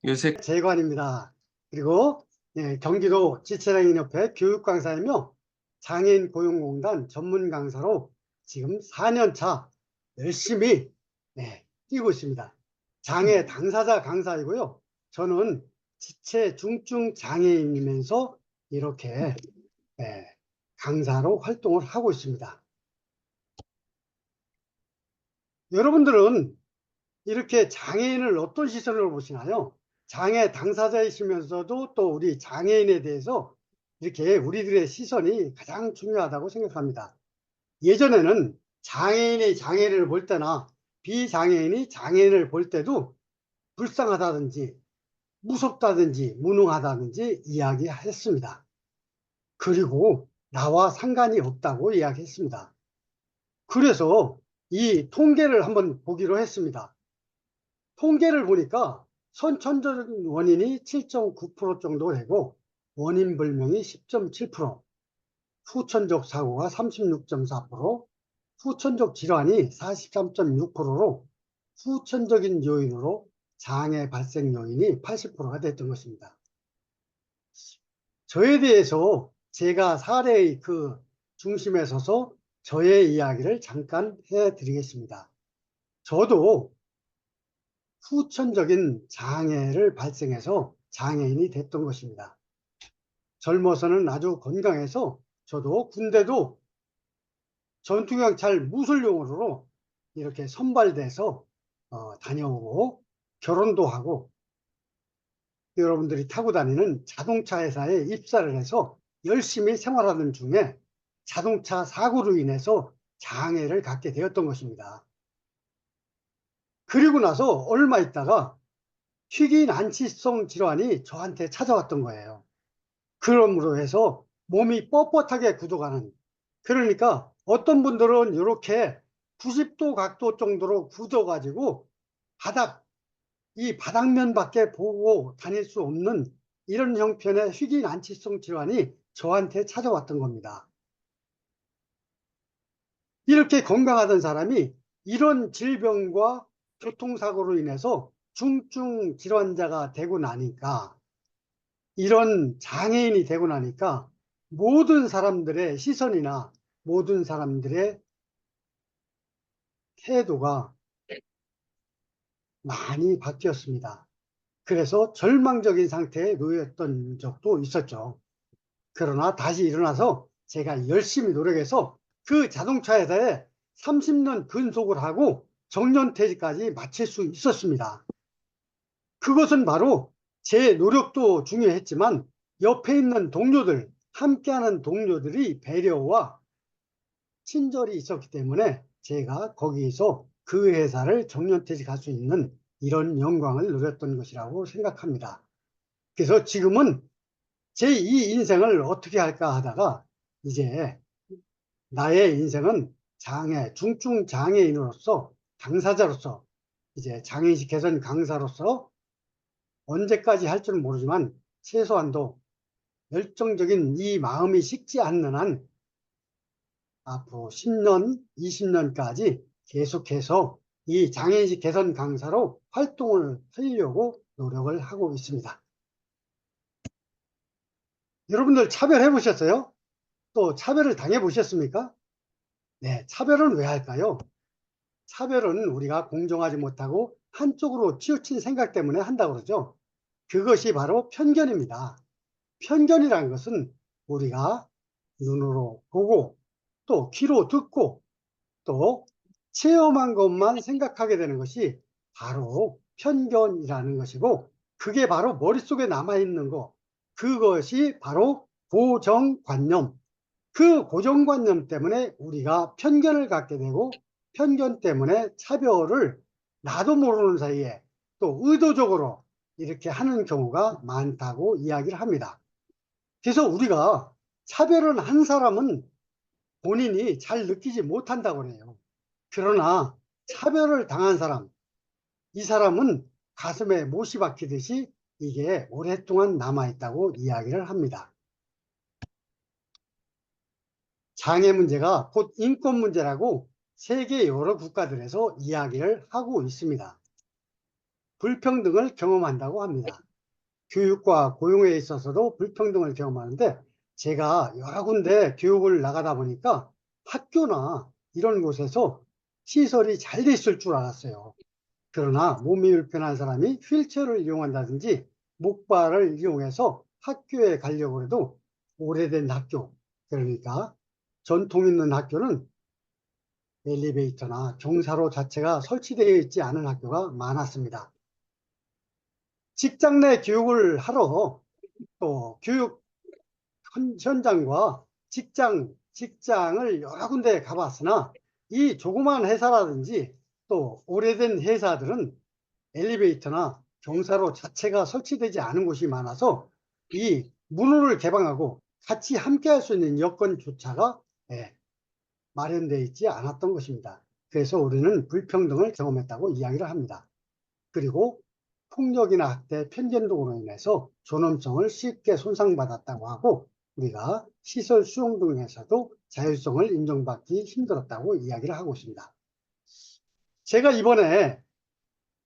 요새 재관입니다. 그리고 경기도 지체장애인협회 교육강사이며 장애인 고용공단 전문 강사로 지금 4년 차 열심히 뛰고 있습니다. 장애 당사자 강사이고요. 저는 지체 중증 장애인이면서 이렇게 강사로 활동을 하고 있습니다. 여러분들은 이렇게 장애인을 어떤 시선으로 보시나요? 장애 당사자이시면서도 또 우리 장애인에 대해서 이렇게 우리들의 시선이 가장 중요하다고 생각합니다. 예전에는 장애인이 장애인을 볼 때나 비장애인이 장애인을 볼 때도 불쌍하다든지 무섭다든지 무능하다든지 이야기했습니다. 그리고 나와 상관이 없다고 이야기했습니다. 그래서 이 통계를 한번 보기로 했습니다. 통계를 보니까 선천적 원인이 7.9% 정도 되고 원인 불명이 10.7%, 후천적 사고가 36.4%, 후천적 질환이 43.6%로 후천적인 요인으로 장애 발생 요인이 80%가 됐던 것입니다. 저에 대해서 제가 사례의 그 중심에 서서 저의 이야기를 잠깐 해드리겠습니다. 저도 후천적인 장애를 발생해서 장애인이 됐던 것입니다. 젊어서는 아주 건강해서 저도 군대도 전투경찰 무술용으로 이렇게 선발돼서 다녀오고 결혼도 하고 여러분들이 타고 다니는 자동차 회사에 입사를 해서 열심히 생활하는 중에 자동차 사고로 인해서 장애를 갖게 되었던 것입니다. 그리고 나서 얼마 있다가 희귀난치성 질환이 저한테 찾아왔던 거예요. 그러므로 해서 몸이 뻣뻣하게 굳어가는, 그러니까 어떤 분들은 이렇게 90도 각도 정도로 굳어가지고 이 바닥면밖에 보고 다닐 수 없는 이런 형편의 희귀난치성 질환이 저한테 찾아왔던 겁니다. 이렇게 건강하던 사람이 이런 질병과 교통사고로 인해서 중증 질환자가 되고 나니까, 이런 장애인이 되고 나니까 모든 사람들의 시선이나 모든 사람들의 태도가 많이 바뀌었습니다. 그래서 절망적인 상태에 놓였던 적도 있었죠. 그러나 다시 일어나서 제가 열심히 노력해서 그 자동차 회사에 30년 근속을 하고 정년퇴직까지 마칠 수 있었습니다. 그것은 바로 제 노력도 중요했지만 옆에 있는 동료들, 함께하는 동료들의 배려와 친절이 있었기 때문에 제가 거기서 그 회사를 정년퇴직할 수 있는 이런 영광을 누렸던 것이라고 생각합니다. 그래서 지금은 제 이 인생을 어떻게 할까 하다가 이제 나의 인생은 중증 장애인으로서 당사자로서 이제 장애인식 개선 강사로서 언제까지 할 줄은 모르지만 최소한도 열정적인 이 마음이 식지 않는 한 앞으로 10년, 20년까지 계속해서 이 장애인식 개선 강사로 활동을 하려고 노력을 하고 있습니다. 여러분들 차별해 보셨어요? 또 차별을 당해 보셨습니까? 네, 차별은 왜 할까요? 차별은 우리가 공정하지 못하고 한쪽으로 치우친 생각 때문에 한다고 그러죠. 그것이 바로 편견입니다. 편견이라는 것은 우리가 눈으로 보고 또 귀로 듣고 또 체험한 것만 생각하게 되는 것이 바로 편견이라는 것이고, 그게 바로 머릿속에 남아있는 것, 그것이 바로 고정관념. 그 고정관념 때문에 우리가 편견을 갖게 되고, 편견 때문에 차별을 나도 모르는 사이에 또 의도적으로 이렇게 하는 경우가 많다고 이야기를 합니다. 그래서 우리가 차별을 한 사람은 본인이 잘 느끼지 못한다고 해요. 그러나 차별을 당한 사람, 이 사람은 가슴에 못이 박히듯이 이게 오랫동안 남아있다고 이야기를 합니다. 장애 문제가 곧 인권 문제라고 세계 여러 국가들에서 이야기를 하고 있습니다. 불평등을 경험한다고 합니다. 교육과 고용에 있어서도 불평등을 경험하는데 제가 여러 군데 교육을 나가다 보니까 학교나 이런 곳에서 시설이 잘 돼 있을 줄 알았어요. 그러나 몸이 불편한 사람이 휠체어를 이용한다든지 목발을 이용해서 학교에 가려고 해도 오래된 학교, 그러니까 전통 있는 학교는 엘리베이터나 경사로 자체가 설치되어 있지 않은 학교가 많았습니다. 직장 내 교육을 하러 또 교육 현장과 직장을 여러 군데 가봤으나 이 조그만 회사라든지 또 오래된 회사들은 엘리베이터나 경사로 자체가 설치되지 않은 곳이 많아서 이 문호를 개방하고 같이 함께 할 수 있는 여건조차가 마련되어 있지 않았던 것입니다. 그래서 우리는 불평등을 경험했다고 이야기를 합니다. 그리고 폭력이나 학대, 편견 등으로 인해서 존엄성을 쉽게 손상받았다고 하고 우리가 시설 수용 등에서도 자율성을 인정받기 힘들었다고 이야기를 하고 있습니다. 제가 이번에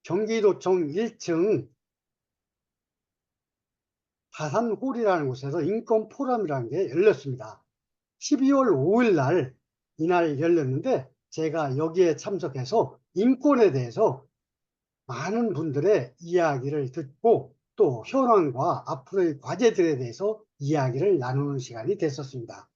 경기도청 1층 다산홀이라는 곳에서 인권 포럼이라는 게 열렸습니다. 12월 5일 날 이날 열렸는데 제가 여기에 참석해서 인권에 대해서 많은 분들의 이야기를 듣고 또 현황과 앞으로의 과제들에 대해서 이야기를 나누는 시간이 됐었습니다.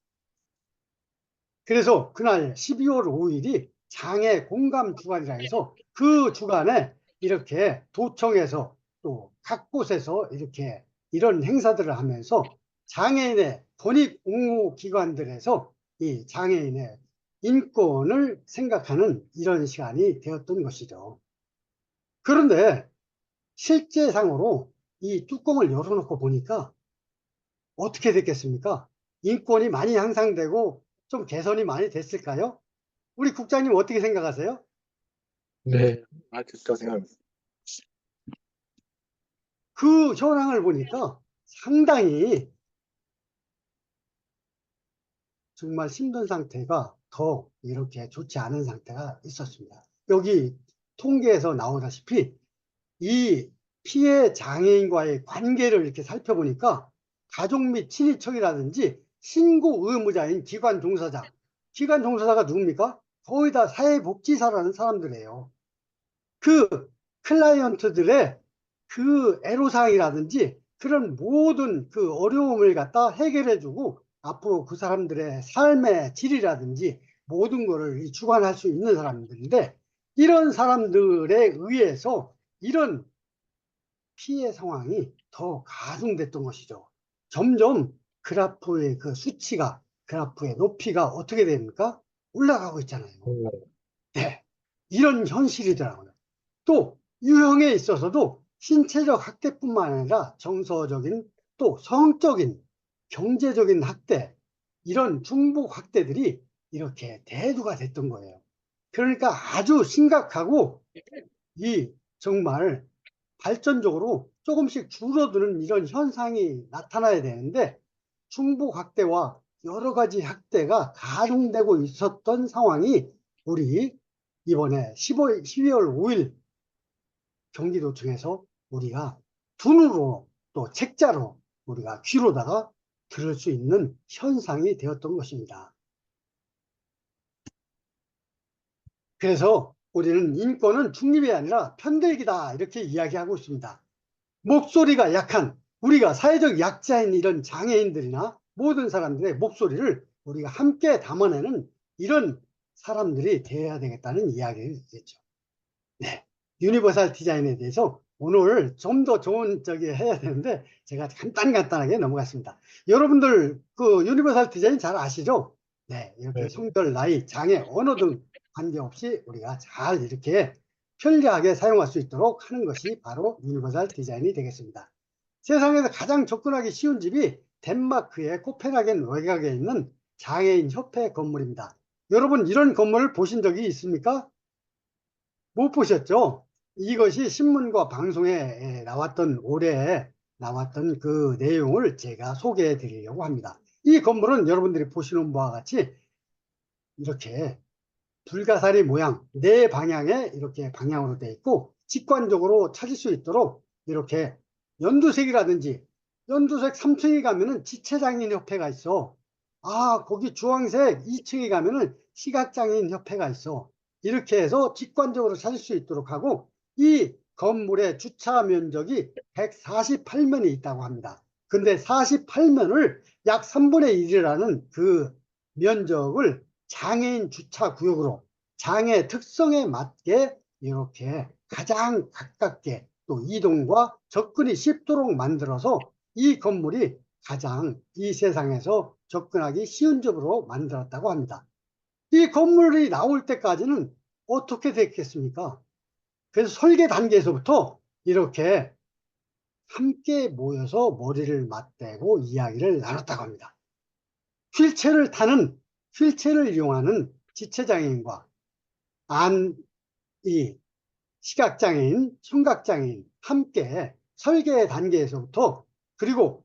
그래서 그날 12월 5일이 장애 공감 주간이라 해서 그 주간에 이렇게 도청에서 또 각 곳에서 이렇게 이런 행사들을 하면서 장애인의 권익 옹호 기관들에서 이 장애인의 인권을 생각하는 이런 시간이 되었던 것이죠. 그런데 실제상으로 이 뚜껑을 열어놓고 보니까 어떻게 됐겠습니까? 인권이 많이 향상되고 좀 개선이 많이 됐을까요? 우리 국장님 어떻게 생각하세요? 네, 됐다고 생각합니다. 그 현황을 보니까 상당히 정말 힘든 상태가 더 이렇게 좋지 않은 상태가 있었습니다. 여기 통계에서 나오다시피 이 피해 장애인과의 관계를 이렇게 살펴보니까 가족 및 친인척이라든지 신고 의무자인 기관 종사자, 기관 종사자가 누굽니까? 거의 다 사회복지사라는 사람들이에요. 그 클라이언트들의 그 애로사항이라든지 그런 모든 그 어려움을 갖다 해결해주고 앞으로 그 사람들의 삶의 질이라든지 모든 것을 주관할 수 있는 사람들인데 이런 사람들에 의해서 이런 피해 상황이 더 가중됐던 것이죠. 점점 그래프의 그 수치가, 그래프의 높이가 어떻게 됩니까? 올라가고 있잖아요. 네. 이런 현실이더라고요. 또 유형에 있어서도 신체적 학대뿐만 아니라 정서적인 또 성적인 경제적인 학대 이런 중복 학대들이 이렇게 대두가 됐던 거예요. 그러니까 아주 심각하고 이 정말 발전적으로 조금씩 줄어드는 이런 현상이 나타나야 되는데 중복 학대와 여러 가지 학대가 가중되고 있었던 상황이 우리 이번에 12월 5일 경기도청에서 우리가 눈으로 또 책자로 우리가 귀로다가 들을 수 있는 현상이 되었던 것입니다. 그래서 우리는 인권은 중립이 아니라 편들기다 이렇게 이야기하고 있습니다. 목소리가 약한 우리가 사회적 약자인 이런 장애인들이나 모든 사람들의 목소리를 우리가 함께 담아내는 이런 사람들이 되어야 되겠다는 이야기겠죠. 네, 유니버설 디자인에 대해서 오늘 좀 더 좋은 해야 되는데 제가 간단하게 넘어갔습니다. 여러분들 그 유니버설 디자인 잘 아시죠? 네, 이렇게 네. 성별, 나이, 장애, 언어 등 관계없이 우리가 잘 이렇게 편리하게 사용할 수 있도록 하는 것이 바로 유니버설 디자인이 되겠습니다. 세상에서 가장 접근하기 쉬운 집이 덴마크의 코펜하겐 외곽에 있는 장애인 협회 건물입니다. 여러분 이런 건물을 보신 적이 있습니까? 못 보셨죠? 이것이 신문과 방송에 나왔던 올해 나왔던 그 내용을 제가 소개해 드리려고 합니다. 이 건물은 여러분들이 보시는 바와 같이 이렇게 불가사리 모양 네 방향에 이렇게 방향으로 되어 있고 직관적으로 찾을 수 있도록 이렇게 연두색이라든지 연두색 3층에 가면은 지체장애인 협회가 있어. 아, 거기 주황색 2층에 가면은 시각장애인 협회가 있어. 이렇게 해서 직관적으로 찾을 수 있도록 하고, 이 건물의 주차 면적이 148면이 있다고 합니다. 근데 48면을 약 3분의 1이라는 그 면적을 장애인 주차 구역으로 장애 특성에 맞게 이렇게 가장 가깝게 또 이동과 접근이 쉽도록 만들어서 이 건물이 가장 이 세상에서 접근하기 쉬운 집으로 만들었다고 합니다. 이 건물이 나올 때까지는 어떻게 됐겠습니까? 그래서 설계 단계에서부터 이렇게 함께 모여서 머리를 맞대고 이야기를 나눴다고 합니다. 휠체어를 이용하는 지체장애인과 이 시각장애인, 청각장애인 함께 설계 단계에서부터, 그리고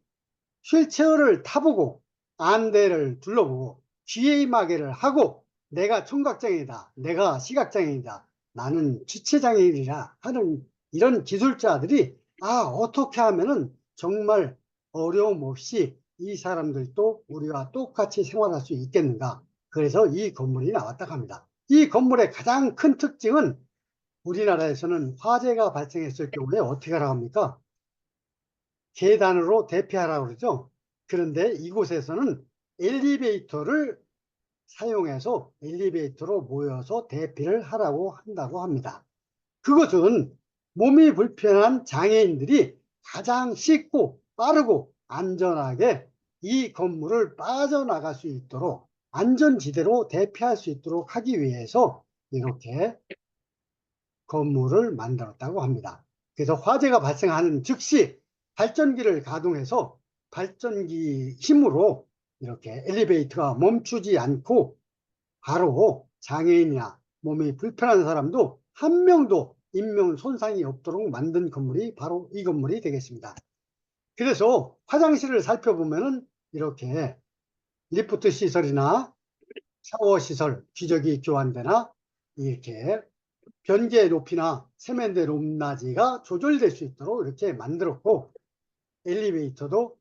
휠체어를 타보고 안대를 둘러보고 귀에 마개를 하고 내가 청각장애이다, 내가 시각장애이다, 나는 지체장애인이라 하는 이런 기술자들이 어떻게 하면은 정말 어려움 없이 이 사람들도 우리와 똑같이 생활할 수 있겠는가. 그래서 이 건물이 나왔다고 합니다. 이 건물의 가장 큰 특징은 우리나라에서는 화재가 발생했을 경우에 어떻게 하라고 합니까? 계단으로 대피하라고 그러죠. 그런데 이곳에서는 엘리베이터를 사용해서 엘리베이터로 모여서 대피를 하라고 한다고 합니다. 그것은 몸이 불편한 장애인들이 가장 쉽고 빠르고 안전하게 이 건물을 빠져나갈 수 있도록 안전지대로 대피할 수 있도록 하기 위해서 이렇게 건물을 만들었다고 합니다. 그래서 화재가 발생하는 즉시 발전기를 가동해서 발전기 힘으로 이렇게 엘리베이터가 멈추지 않고 바로 장애인이나 몸이 불편한 사람도 한 명도 인명 손상이 없도록 만든 건물이 바로 이 건물이 되겠습니다. 그래서 화장실을 살펴보면은 이렇게 리프트 시설이나 샤워 시설, 기저귀 교환대나 이렇게 변기의 높이나 세면대 높낮이가 조절될 수 있도록 이렇게 만들었고, 엘리베이터도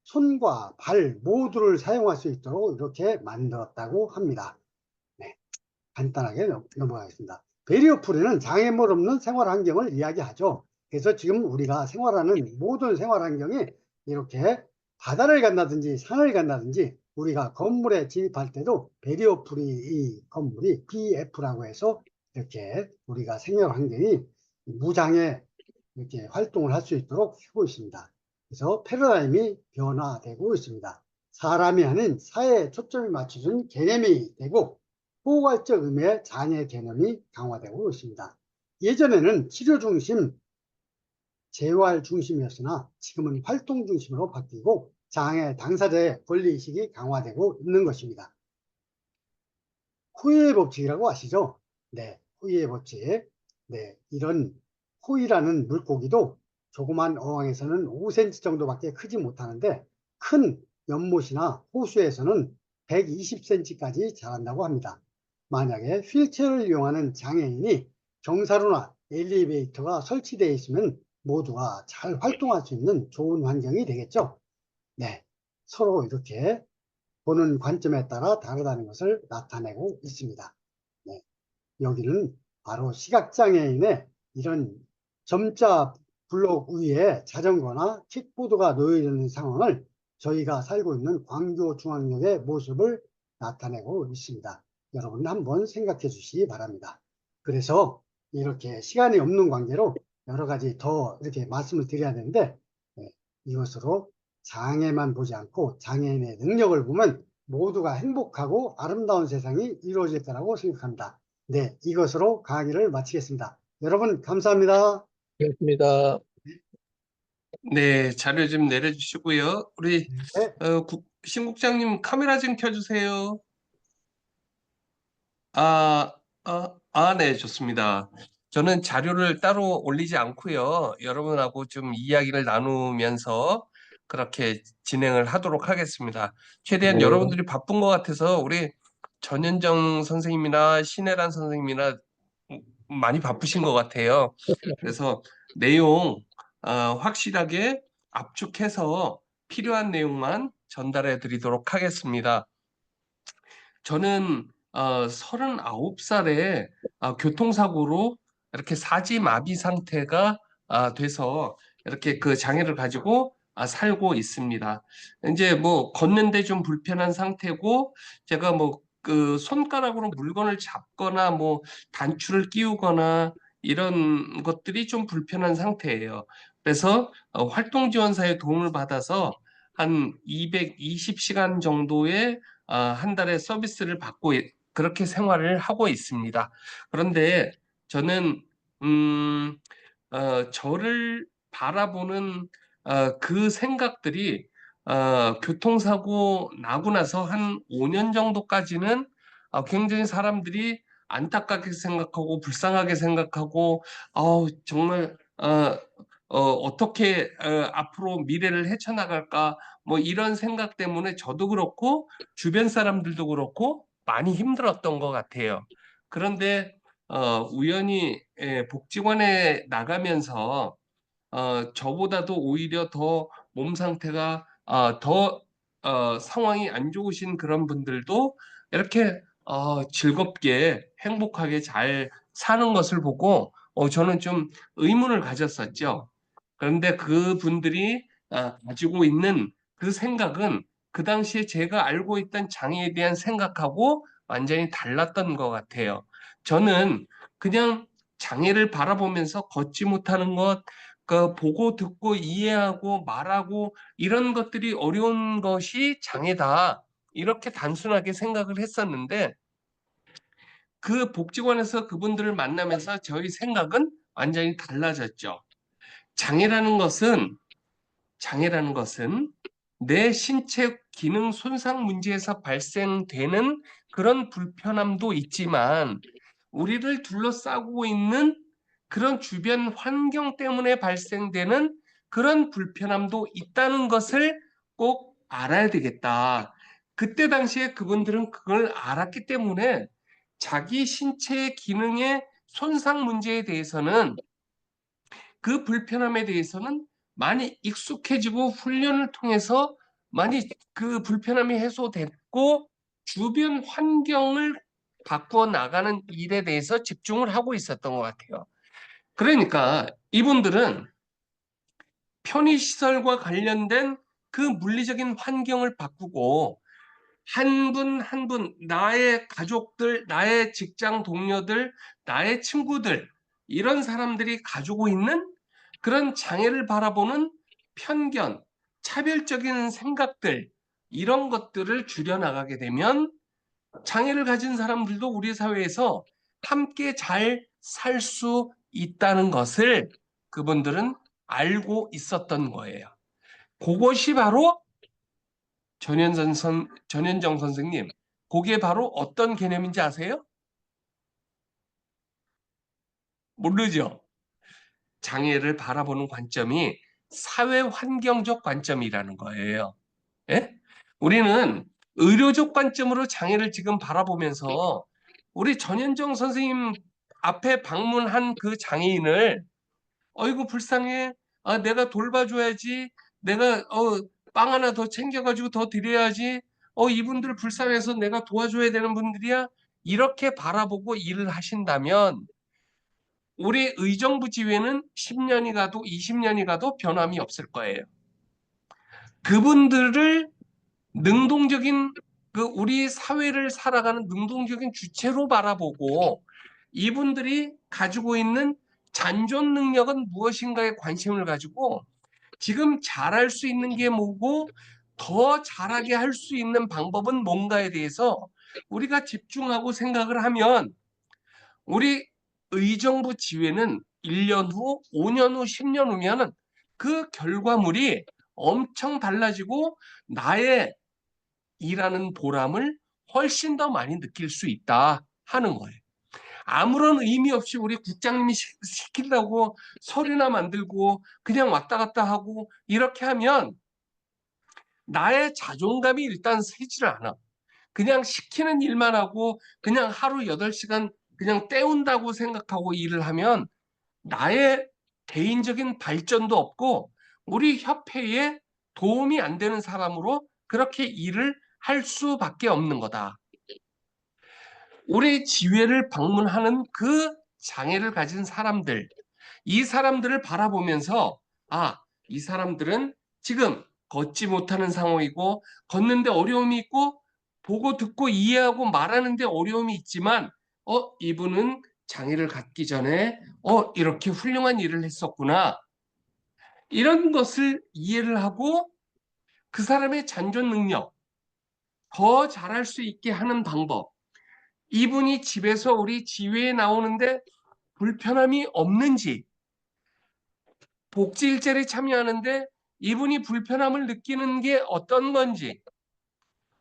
손과 발 모두를 사용할 수 있도록 이렇게 만들었다고 합니다. 네, 간단하게 넘어가겠습니다. 베리어 프리는 장애물 없는 생활 환경을 이야기하죠. 그래서 지금 우리가 생활하는 모든 생활 환경이 이렇게 바다를 간다든지 산을 간다든지 우리가 건물에 진입할 때도 베리어 프리 이 건물이 BF라고 해서 이렇게 우리가 생활 환경이 무장애 이렇게 활동을 할 수 있도록 하고 있습니다. 그래서 패러다임이 변화되고 있습니다. 사람이 아닌 사회에 초점이 맞춰진 개념이 되고 포괄적 의미의 장애 개념이 강화되고 있습니다. 예전에는 치료 중심, 재활 중심이었으나 지금은 활동 중심으로 바뀌고 장애 당사자의 권리의식이 강화되고 있는 것입니다. 호의의 법칙이라고 아시죠? 네, 호의의 법칙. 네, 이런 호의라는 물고기도 조그만 어항에서는 5cm 정도밖에 크지 못하는데 큰 연못이나 호수에서는 120cm까지 자란다고 합니다. 만약에 휠체어를 이용하는 장애인이 경사로나 엘리베이터가 설치되어 있으면 모두가 잘 활동할 수 있는 좋은 환경이 되겠죠. 네, 서로 이렇게 보는 관점에 따라 다르다는 것을 나타내고 있습니다. 네, 여기는 바로 시각장애인의 이런 점자 블록 위에 자전거나 킥보드가 놓여 있는 상황을 저희가 살고 있는 광교중앙역의 모습을 나타내고 있습니다. 여러분 한번 생각해 주시기 바랍니다. 그래서 이렇게 시간이 없는 관계로 여러 가지 더 이렇게 말씀을 드려야 되는데, 네, 이것으로 장애만 보지 않고 장애인의 능력을 보면 모두가 행복하고 아름다운 세상이 이루어질 거라고 생각합니다. 네, 이것으로 강의를 마치겠습니다. 여러분 감사합니다. 고맙습니다. 네, 자료 좀 내려주시고요. 우리 네. 신국장님 카메라 좀 켜주세요. 네, 좋습니다. 저는 자료를 따로 올리지 않고요. 여러분하고 좀 이야기를 나누면서 그렇게 진행을 하도록 하겠습니다. 최대한 네. 여러분들이 바쁜 것 같아서 우리 전현정 선생님이나 신혜란 선생님이나 많이 바쁘신 것 같아요. 그래서 내용 확실하게 압축해서 필요한 내용만 전달해 드리도록 하겠습니다. 저는 39살에 교통사고로 이렇게 사지마비 상태가 돼서 이렇게 그 장애를 가지고 살고 있습니다. 이제 뭐 걷는데 좀 불편한 상태고, 제가 뭐 그 손가락으로 물건을 잡거나 뭐 단추를 끼우거나 이런 것들이 좀 불편한 상태예요. 그래서 활동지원사의 도움을 받아서 한 220시간 정도의 한 달에 서비스를 받고 그렇게 생활을 하고 있습니다. 그런데 저는 음, 저를 바라보는 그 생각들이 교통사고 나고 나서 한 5년 정도까지는 굉장히 사람들이 안타깝게 생각하고 불쌍하게 생각하고 정말 어떻게 앞으로 미래를 헤쳐나갈까 뭐 이런 생각 때문에 저도 그렇고 주변 사람들도 그렇고 많이 힘들었던 것 같아요. 그런데 우연히 복지관에 나가면서 저보다도 오히려 더 몸 상태가 더 상황이 안 좋으신 그런 분들도 이렇게 즐겁게 행복하게 잘 사는 것을 보고 저는 좀 의문을 가졌었죠. 그런데 그분들이 가지고 있는 그 생각은 그 당시에 제가 알고 있던 장애에 대한 생각하고 완전히 달랐던 것 같아요. 저는 그냥 장애를 바라보면서 걷지 못하는 것, 그 보고 듣고 이해하고 말하고 이런 것들이 어려운 것이 장애다. 이렇게 단순하게 생각을 했었는데 그 복지관에서 그분들을 만나면서 저희 생각은 완전히 달라졌죠. 장애라는 것은 장애라는 것은 내 신체 기능 손상 문제에서 발생되는 그런 불편함도 있지만 우리를 둘러싸고 있는 그런 주변 환경 때문에 발생되는 그런 불편함도 있다는 것을 꼭 알아야 되겠다. 그때 당시에 그분들은 그걸 알았기 때문에 자기 신체 기능의 손상 문제에 대해서는 그 불편함에 대해서는 많이 익숙해지고 훈련을 통해서 많이 그 불편함이 해소됐고 주변 환경을 바꾸어 나가는 일에 대해서 집중을 하고 있었던 것 같아요. 그러니까 이분들은 편의시설과 관련된 그 물리적인 환경을 바꾸고 한 분 한 분, 나의 가족들, 나의 직장 동료들, 나의 친구들, 이런 사람들이 가지고 있는 그런 장애를 바라보는 편견, 차별적인 생각들, 이런 것들을 줄여나가게 되면 장애를 가진 사람들도 우리 사회에서 함께 잘 살 수 있다는 것을 그분들은 알고 있었던 거예요. 그것이 바로 전현정 선생님, 그게 바로 어떤 개념인지 아세요? 모르죠? 장애를 바라보는 관점이 사회 환경적 관점이라는 거예요. 예? 우리는 의료적 관점으로 장애를 지금 바라보면서 우리 전현정 선생님 앞에 방문한 그 장애인을 어이구 불쌍해. 내가 돌봐줘야지. 내가 빵 하나 더 챙겨가지고 더 드려야지. 이분들 불쌍해서 내가 도와줘야 되는 분들이야. 이렇게 바라보고 일을 하신다면 우리 의정부 지회는 10년이 가도 20년이 가도 변함이 없을 거예요. 그분들을 능동적인 우리 사회를 살아가는 능동적인 주체로 바라보고 이분들이 가지고 있는 잔존 능력은 무엇인가에 관심을 가지고 지금 잘할 수 있는 게 뭐고 더 잘하게 할 수 있는 방법은 뭔가에 대해서 우리가 집중하고 생각을 하면 우리 의정부 지회는 1년 후, 5년 후, 10년 후면은 그 결과물이 엄청 달라지고 나의 일하는 보람을 훨씬 더 많이 느낄 수 있다 하는 거예요. 아무런 의미 없이 우리 국장님이 시키려고 서류나 만들고 그냥 왔다 갔다 하고 이렇게 하면 나의 자존감이 일단 세지를 않아. 그냥 시키는 일만 하고 그냥 하루 8시간 그냥 때운다고 생각하고 일을 하면 나의 개인적인 발전도 없고 우리 협회에 도움이 안 되는 사람으로 그렇게 일을 할 수밖에 없는 거다. 우리 지회를 방문하는 그 장애를 가진 사람들, 이 사람들을 바라보면서 이 사람들은 지금 걷지 못하는 상황이고 걷는데 어려움이 있고 보고 듣고 이해하고 말하는데 어려움이 있지만 이분은 장애를 갖기 전에 이렇게 훌륭한 일을 했었구나. 이런 것을 이해를 하고 그 사람의 잔존 능력 더 잘할 수 있게 하는 방법. 이분이 집에서 우리 지회에 나오는데 불편함이 없는지, 복지일자리에 참여하는데 이분이 불편함을 느끼는 게 어떤 건지,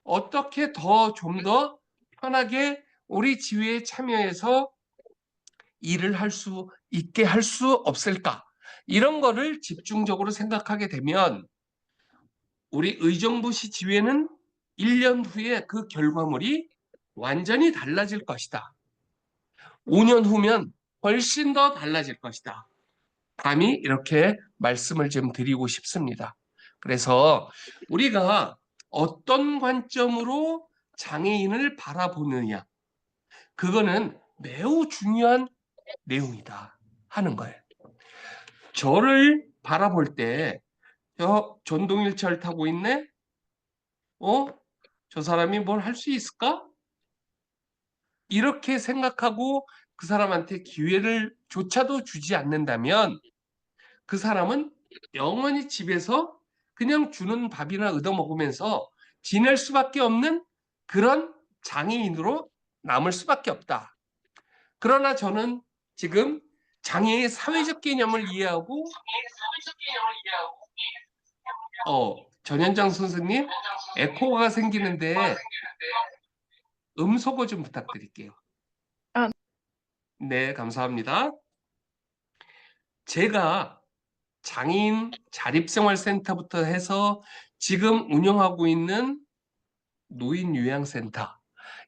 어떻게 좀 더 편하게 우리 지회에 참여해서 일을 할 수 있게 할 수 없을까? 이런 거를 집중적으로 생각하게 되면 우리 의정부시 지회는 1년 후에 그 결과물이 완전히 달라질 것이다. 5년 후면 훨씬 더 달라질 것이다. 감히 이렇게 말씀을 좀 드리고 싶습니다. 그래서 우리가 어떤 관점으로 장애인을 바라보느냐, 그거는 매우 중요한 내용이다 하는 거예요. 저를 바라볼 때 전동휠체어를 타고 있네? 저 사람이 뭘 할 수 있을까? 이렇게 생각하고 그 사람한테 기회를 조차도 주지 않는다면 그 사람은 영원히 집에서 그냥 주는 밥이나 얻어먹으면서 지낼 수밖에 없는 그런 장애인으로 남을 수밖에 없다. 그러나 저는 지금 장애의 사회적 개념을 이해하고 전현장 선생님 에코가 생기는데 음소거 좀 부탁드릴게요. 네, 감사합니다. 제가 장애인 자립생활센터부터 해서 지금 운영하고 있는 노인요양센터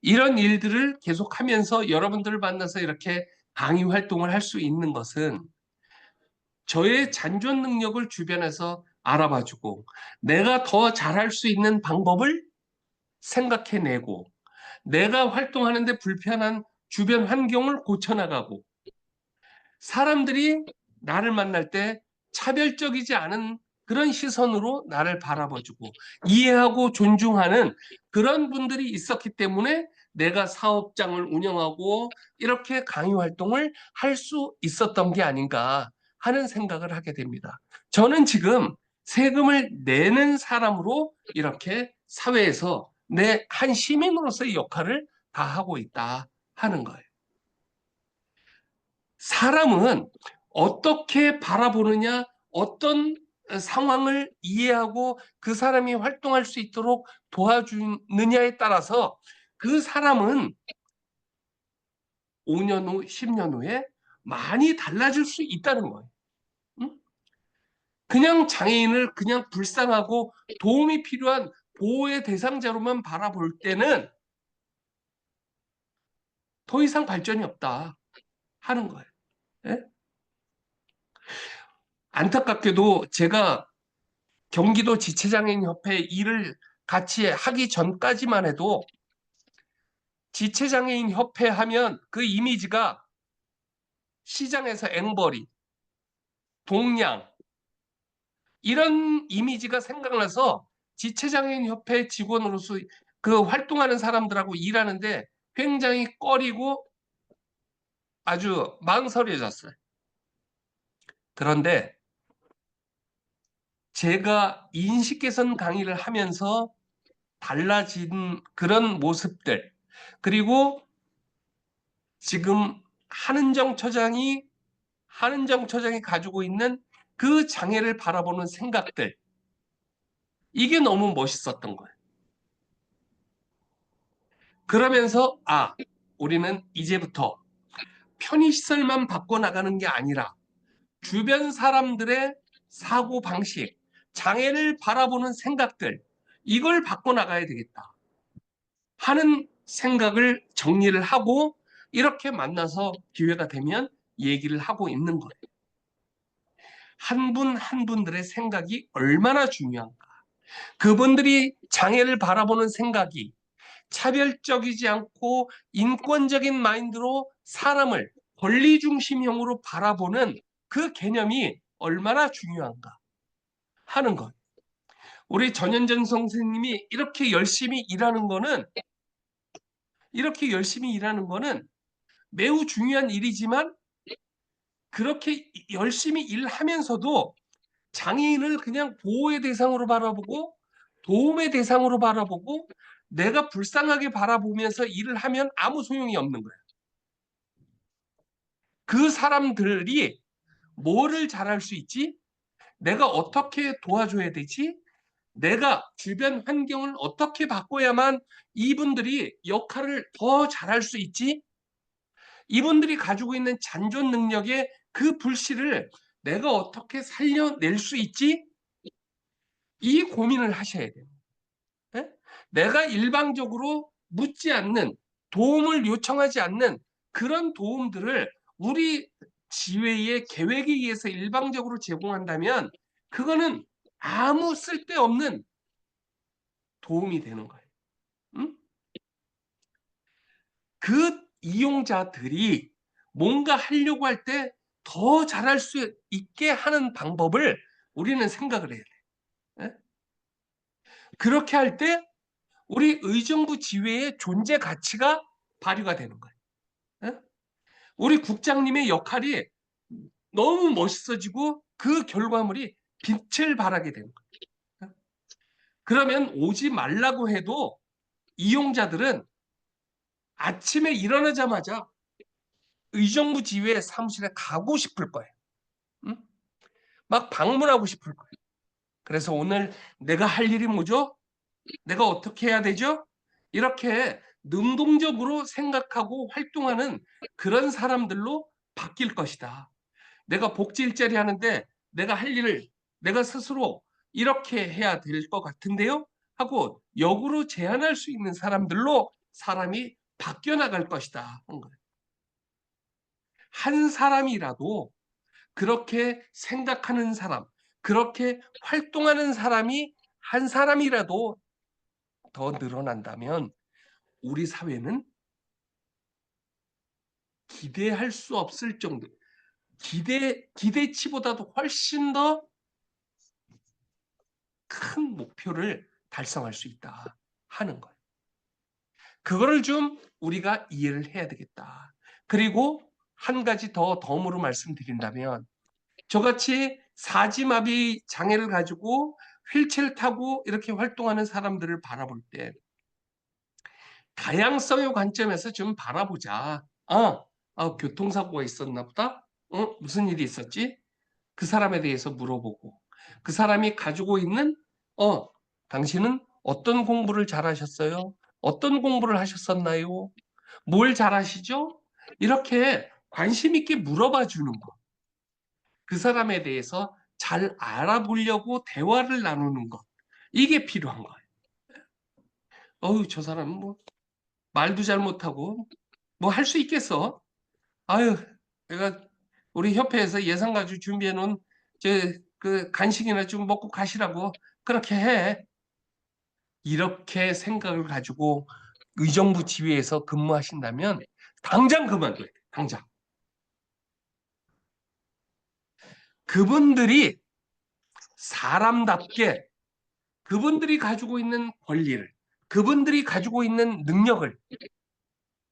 이런 일들을 계속하면서 여러분들을 만나서 이렇게 강의 활동을 할 수 있는 것은 저의 잔존 능력을 주변에서 알아봐주고 내가 더 잘할 수 있는 방법을 생각해내고 내가 활동하는데 불편한 주변 환경을 고쳐나가고 사람들이 나를 만날 때 차별적이지 않은 그런 시선으로 나를 바라봐주고 이해하고 존중하는 그런 분들이 있었기 때문에 내가 사업장을 운영하고 이렇게 강의 활동을 할 수 있었던 게 아닌가 하는 생각을 하게 됩니다. 저는 지금 세금을 내는 사람으로 이렇게 사회에서 내 한 시민으로서의 역할을 다 하고 있다 하는 거예요. 사람은 어떻게 바라보느냐, 어떤 상황을 이해하고 그 사람이 활동할 수 있도록 도와주느냐에 따라서 그 사람은 5년 후, 10년 후에 많이 달라질 수 있다는 거예요. 응? 그냥 장애인을 그냥 불쌍하고 도움이 필요한 보호의 대상자로만 바라볼 때는 더 이상 발전이 없다 하는 거예요. 예? 안타깝게도 제가 경기도 지체장애인협회 일을 같이 하기 전까지만 해도 지체장애인협회 하면 그 이미지가 시장에서 앵벌이, 동양 이런 이미지가 생각나서 지체장애인협회 직원으로서 그 활동하는 사람들하고 일하는데 굉장히 꺼리고 아주 망설여졌어요. 그런데 제가 인식 개선 강의를 하면서 달라진 그런 모습들 그리고 지금 한은정 처장이 가지고 있는 그 장애를 바라보는 생각들 이게 너무 멋있었던 거예요. 그러면서 우리는 이제부터 편의시설만 바꿔나가는 게 아니라 주변 사람들의 사고방식, 장애를 바라보는 생각들 이걸 바꿔나가야 되겠다 하는 생각을 정리를 하고 이렇게 만나서 기회가 되면 얘기를 하고 있는 거예요. 한 분 한 분들의 생각이 얼마나 중요한가. 그분들이 장애를 바라보는 생각이 차별적이지 않고 인권적인 마인드로 사람을 권리 중심형으로 바라보는 그 개념이 얼마나 중요한가 하는 것. 우리 전현정 선생님이 이렇게 열심히 일하는 거는 매우 중요한 일이지만 그렇게 열심히 일하면서도 장애인을 그냥 보호의 대상으로 바라보고 도움의 대상으로 바라보고 내가 불쌍하게 바라보면서 일을 하면 아무 소용이 없는 거예요. 그 사람들이 뭐를 잘할 수 있지? 내가 어떻게 도와줘야 되지? 내가 주변 환경을 어떻게 바꿔야만 이분들이 역할을 더 잘할 수 있지? 이분들이 가지고 있는 잔존 능력의 그 불씨를 내가 어떻게 살려낼 수 있지? 이 고민을 하셔야 돼요. 예? 내가 일방적으로 묻지 않는, 도움을 요청하지 않는 그런 도움들을 우리 지회의 계획에 의해서 일방적으로 제공한다면 그거는 아무 쓸데없는 도움이 되는 거예요. 응? 그 이용자들이 뭔가 하려고 할 때 더 잘할 수 있게 하는 방법을 우리는 생각을 해야 돼요. 예? 그렇게 할 때 우리 의정부 지회의 존재 가치가 발휘가 되는 거예요. 예? 우리 국장님의 역할이 너무 멋있어지고 그 결과물이 빛을 발하게 되는 거예요. 예? 그러면 오지 말라고 해도 이용자들은 아침에 일어나자마자 의정부 지회 사무실에 가고 싶을 거예요. 응? 막 방문하고 싶을 거예요. 그래서 오늘 내가 할 일이 뭐죠? 내가 어떻게 해야 되죠? 이렇게 능동적으로 생각하고 활동하는 그런 사람들로 바뀔 것이다. 내가 복지 일자리 하는데 내가 할 일을 내가 스스로 이렇게 해야 될 것 같은데요? 하고 역으로 제안할 수 있는 사람들로 사람이 바뀌어 나갈 것이다. 한 사람이라도 그렇게 생각하는 사람, 그렇게 활동하는 사람이 한 사람이라도 더 늘어난다면 우리 사회는 기대할 수 없을 정도, 기대치보다도 훨씬 더 큰 목표를 달성할 수 있다 하는 거예요. 그거를 좀 우리가 이해를 해야 되겠다. 그리고 한 가지 더 덤으로 말씀드린다면 저같이 사지마비 장애를 가지고 휠체어를 타고 이렇게 활동하는 사람들을 바라볼 때 다양성의 관점에서 좀 바라보자. 교통사고가 있었나 보다? 무슨 일이 있었지? 그 사람에 대해서 물어보고 그 사람이 가지고 있는 당신은 어떤 공부를 잘하셨어요? 어떤 공부를 하셨었나요? 뭘 잘하시죠? 이렇게 관심 있게 물어봐 주는 거. 그 사람에 대해서 잘 알아보려고 대화를 나누는 것. 이게 필요한 거예요. 저 사람은 뭐 말도 잘 못하고 뭐 할 수 있겠어? 아유, 내가 우리 협회에서 예산 가지고 준비해 놓은 그 간식이나 좀 먹고 가시라고 그렇게 해. 이렇게 생각을 가지고 의정부 지회에서 근무하신다면 당장 그만둬야 돼. 당장. 그분들이 사람답게 그분들이 가지고 있는 권리를, 그분들이 가지고 있는 능력을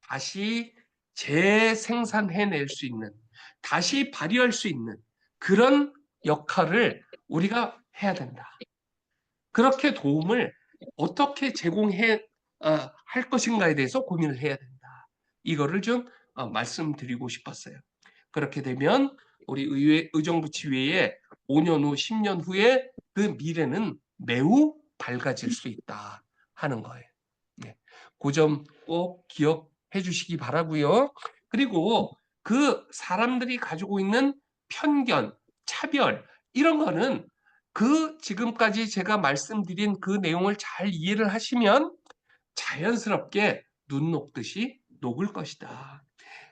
다시 재생산해낼 수 있는, 다시 발휘할 수 있는 그런 역할을 우리가 해야 된다. 그렇게 도움을 어떻게 제공해 할 것인가에 대해서 고민을 해야 된다. 이거를 좀 말씀드리고 싶었어요. 그렇게 되면 우리 의정부 지회의 5년 후, 10년 후에 그 미래는 매우 밝아질 수 있다 하는 거예요. 네. 그 점 꼭 기억해 주시기 바라고요. 그리고 그 사람들이 가지고 있는 편견, 차별 이런 거는 그 지금까지 제가 말씀드린 그 내용을 잘 이해를 하시면 자연스럽게 눈 녹듯이 녹을 것이다.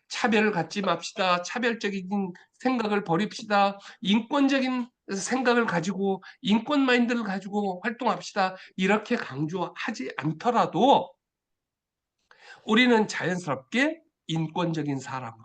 차별을 갖지 맙시다. 차별적인 생각을 버립시다. 인권적인 생각을 가지고 인권 마인드를 가지고 활동합시다. 이렇게 강조하지 않더라도 우리는 자연스럽게 인권적인 사람으로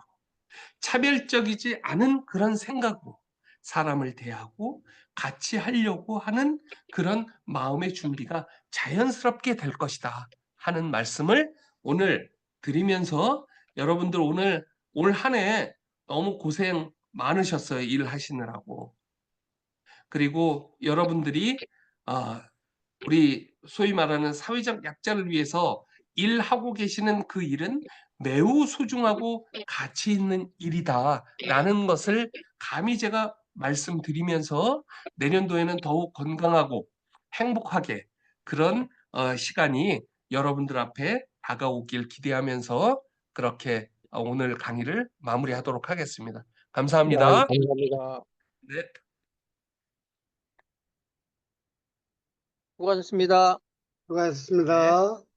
차별적이지 않은 그런 생각으로 사람을 대하고 같이 하려고 하는 그런 마음의 준비가 자연스럽게 될 것이다 하는 말씀을 오늘 드리면서 여러분들 오늘 올 한 해 너무 고생 많으셨어요. 일하시느라고. 그리고 여러분들이 우리 소위 말하는 사회적 약자를 위해서 일하고 계시는 그 일은 매우 소중하고 가치 있는 일이다라는 것을 감히 제가 말씀드리면서 내년도에는 더욱 건강하고 행복하게 그런 시간이 여러분들 앞에 다가오길 기대하면서 그렇게 오늘 강의를 마무리하도록 하겠습니다. 감사합니다. 감사합니다. 네. 수고하셨습니다. 수고하셨습니다.